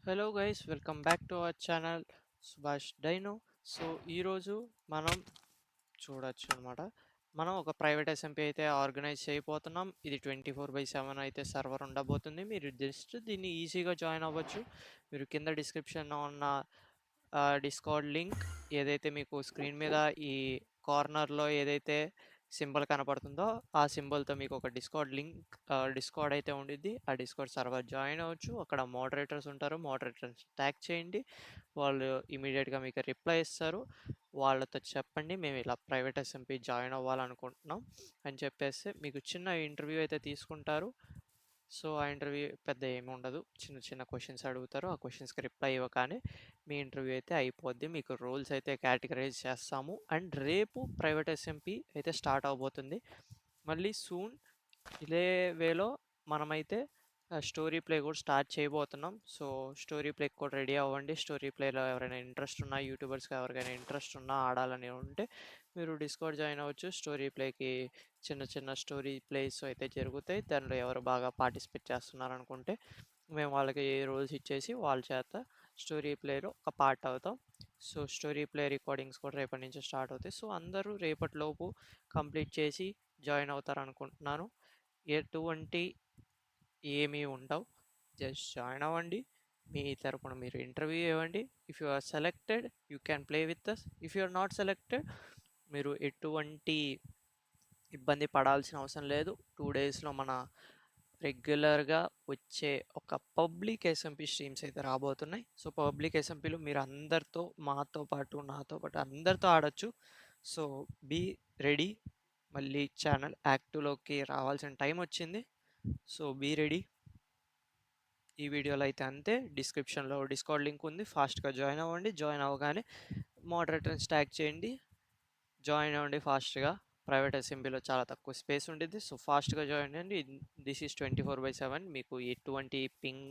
Hello guys, welcome back to our channel Subhash dino. So ఈరోజు మనం చూడొచ్చు అనమాట. మనం ఒక ప్రైవేట్ ఎస్ఎంపీ అయితే ఆర్గనైజ్ చేయబోతున్నాం. ఇది 24/7 అయితే సర్వర్ ఉండబోతుంది. మీరు జస్ట్ దీన్ని ఈజీగా జాయిన్ అవ్వచ్చు. మీరు కింద డిస్క్రిప్షన్లో ఉన్న డిస్కార్డ్ లింక్ ఏదైతే మీకు స్క్రీన్ మీద ఈ కార్నర్లో ఏదైతే సింబల్ కనపడుతుందో ఆ సింబల్తో మీకు ఒక డిస్కార్డ్ అయితే ఉండిద్ది. ఆ డిస్కార్డ్ సర్వర్ జాయిన్ అవ్వచ్చు. అక్కడ మోడరేటర్స్ ఉంటారు. మోడరేటర్స్ ట్యాగ్ చేయండి. వాళ్ళు ఇమీడియట్గా మీకు రిప్లై ఇస్తారు. వాళ్ళతో చెప్పండి, మేము ఇలా ప్రైవేట్ ఎస్ఎంపీ జాయిన్ అవ్వాలనుకుంటున్నాం అని చెప్పేస్తే మీకు చిన్న ఇంటర్వ్యూ అయితే తీసుకుంటారు. సో ఆ ఇంటర్వ్యూ పెద్ద ఏమి ఉండదు. చిన్న చిన్న క్వశ్చన్స్ అడుగుతారు. ఆ క్వశ్చన్స్కి రిప్లై ఇవ్వగానే మీ ఇంటర్వ్యూ అయితే అయిపోద్ది. మీకు రోల్స్ అయితే కేటగరైజ్ చేస్తాము. అండ్ రేపు ప్రైవేట్ ఎస్ఎంపీ అయితే స్టార్ట్ అవబోతుంది. మళ్ళీ సూన్ ఇదే వేలో మనమైతే స్టోరీ ప్లే కూడా స్టార్ట్ చేయబోతున్నాం. సో స్టోరీ ప్లేకి కూడా రెడీ అవ్వండి. స్టోరీ ప్లేలో ఎవరైనా ఇంట్రెస్ట్ ఉన్నా, యూట్యూబర్స్కి ఎవరికైనా ఇంట్రెస్ట్ ఉన్నా, ఆడాలని ఉంటే మీరు డిస్కౌంట్ జాయిన్ అవ్వచ్చు. స్టోరీ ప్లేకి చిన్న చిన్న స్టోరీ ప్లేస్ అయితే జరుగుతాయి. దానిలో ఎవరు బాగా పార్టిసిపేట్ చేస్తున్నారు అనుకుంటే మేము వాళ్ళకి రోల్స్ ఇచ్చేసి వాళ్ళ చేత స్టోరీ ప్లేలో ఒక పార్ట్ అవుతాం. సో స్టోరీ ప్లే రికార్డింగ్స్ కూడా రేపటి నుంచి స్టార్ట్ అవుతాయి. సో అందరూ రేపటిలోపు కంప్లీట్ చేసి జాయిన్ అవుతారు అనుకుంటున్నాను. ఎటువంటి ఏమీ ఉండవు. జస్ట్ జాయిన్ అవ్వండి. మీ తరపున మీరు ఇంటర్వ్యూ ఇవ్వండి. If you are selected you can play with us. If you are not selected మీరు ఎటువంటి ఇబ్బంది పడాల్సిన అవసరం లేదు. 2 డేస్లో మన రెగ్యులర్గా వచ్చే ఒక పబ్లిక్ ఎస్ఎంపీ స్ట్రీమ్స్ అయితే రాబోతున్నాయి. సో పబ్లిక్ ఎస్ఎంపీలో మీరు అందరితో, మాతో పాటు, నాతో పాటు అందరితో ఆడొచ్చు. So be ready. మళ్ళీ ఛానల్ యాక్టివ్లోకి రావాల్సిన టైం వచ్చింది. So be ready. ఈ వీడియోలో అయితే అంతే. డిస్క్రిప్షన్లో డిస్కౌంట్ లింక్ ఉంది. ఫాస్ట్గా జాయిన్ అవ్వండి. జాయిన్ అవ్వగానే మోడరేటర్ని స్టాక్ చేయండి. జాయిన్ అవ్వండి ఫాస్ట్గా. ప్రైవేట్ ఎస్ఎంపీలో చాలా తక్కువ స్పేస్ ఉంటుంది. సో ఫాస్ట్గా జాయిన్ అవ్వండి. This is 24/7. మీకు ఎటువంటి పింగ్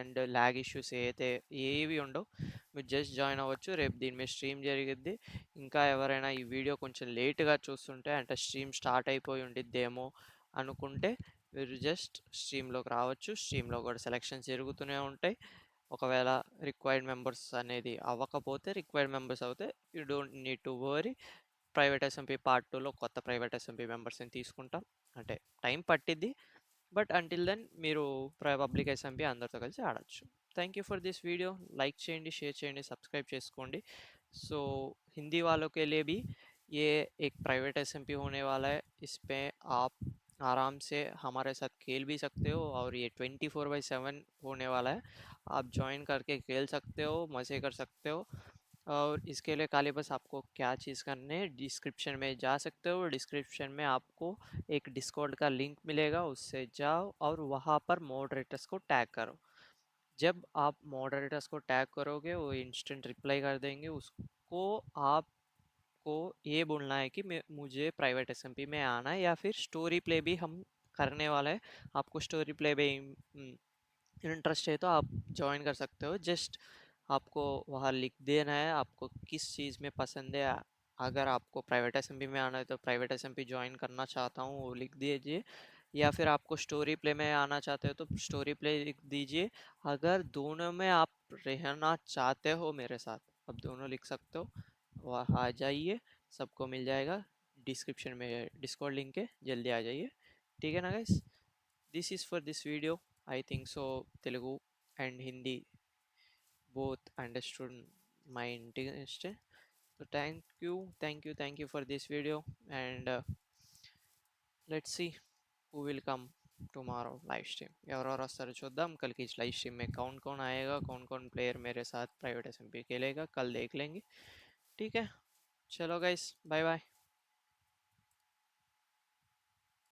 అండ్ ల్యాగ్ ఇష్యూస్ అయితే ఏవి ఉండవు. మీరు జస్ట్ జాయిన్ అవ్వచ్చు. రేపు దీని మీద స్ట్రీమ్ జరిగిద్ది. ఇంకా ఎవరైనా ఈ వీడియో కొంచెం లేట్గా చూస్తుంటే, అంటే స్ట్రీమ్ స్టార్ట్ అయిపోయి ఉండిద్దేమో అనుకుంటే మీరు జస్ట్ స్ట్రీమ్లోకి రావచ్చు. స్ట్రీమ్లో కూడా సెలెక్షన్స్ జరుగుతూనే ఉంటాయి. ఒకవేళ రిక్వైర్డ్ మెంబర్స్ అనేది అవ్వకపోతే, రిక్వైర్డ్ మెంబర్స్ అవుతే you don't need to worry. Private SMP part 2లో కొత్త ప్రైవేట్ ఎస్ఎంపీ మెంబర్స్ని తీసుకుంటాం. అంటే టైం పట్టిద్ది. బట్ అంటిల్ దెన్ మీరు పబ్లిక్ ఎస్ఎంపీ అందరితో కలిసి ఆడొచ్చు. Thank you for this video. Like చేయండి, షేర్ చేయండి, సబ్స్క్రైब చేసుకోండి. సో हिंदी वालों के लिए भी ये एक प्राइवेट एसएमपी होने वाला है. इसमें आप आराम से हमारे साथ खेल भी सकते हो और ये 24/7 होने वाला है. आप ज्वाइन करके खेल सकते हो, मज़े कर सकते हो. और इसके लिए खाली बस आपको क्या चीज़ करनी है, डिस्क्रिप्शन में जा सकते हो. डिस्क्रिप्शन में आपको एक डिस्कॉर्ड का लिंक मिलेगा, उससे जाओ और वहाँ पर मॉडरेटर्स को टैग करो. जब आप मॉडरेटर्स को टैग करोगे वो इंस्टेंट रिप्लाई कर देंगे. उसको आपको ये बोलना है कि मुझे प्राइवेट एसएमपी में आना है, या फिर स्टोरी प्ले भी हम करने वाला है. आपको स्टोरी प्ले में इंटरेस्ट है तो आप ज्वाइन कर सकते हो. जस्ट आपको वहाँ लिख देना है आपको किस चीज़ में पसंद है. अगर आपको प्राइवेट एसएमपी में आना है तो प्राइवेट एसएमपी ज्वाइन करना चाहता हूँ वो लिख दीजिए, या फिर आपको स्टोरी प्ले में आना चाहते हो तो स्टोरी प्ले लिख दीजिए. अगर दोनों में आप रहना चाहते हो मेरे साथ, अब दोनों लिख सकते हो. वहाँ आ जाइए, सबको मिल जाएगा. डिस्क्रिप्शन में डिस्कॉर्ड लिंक है, जल्दी आ जाइए. ठीक है ना guys. This is for this video. I think so Telugu and Hindi both understood my interest. So thank you for this video, and let's see who will come tomorrow live stream. ఎవరెవరు వస్తారో చూద్దాం. कल की इस live stream में कौन कौन आएगा, कौन कौन प्लेयर मेरे साथ प्राइवेट एसएमपी खेलेगा, कल देख लेंगे. ठीक है, चलो गाइस, बाय बाय.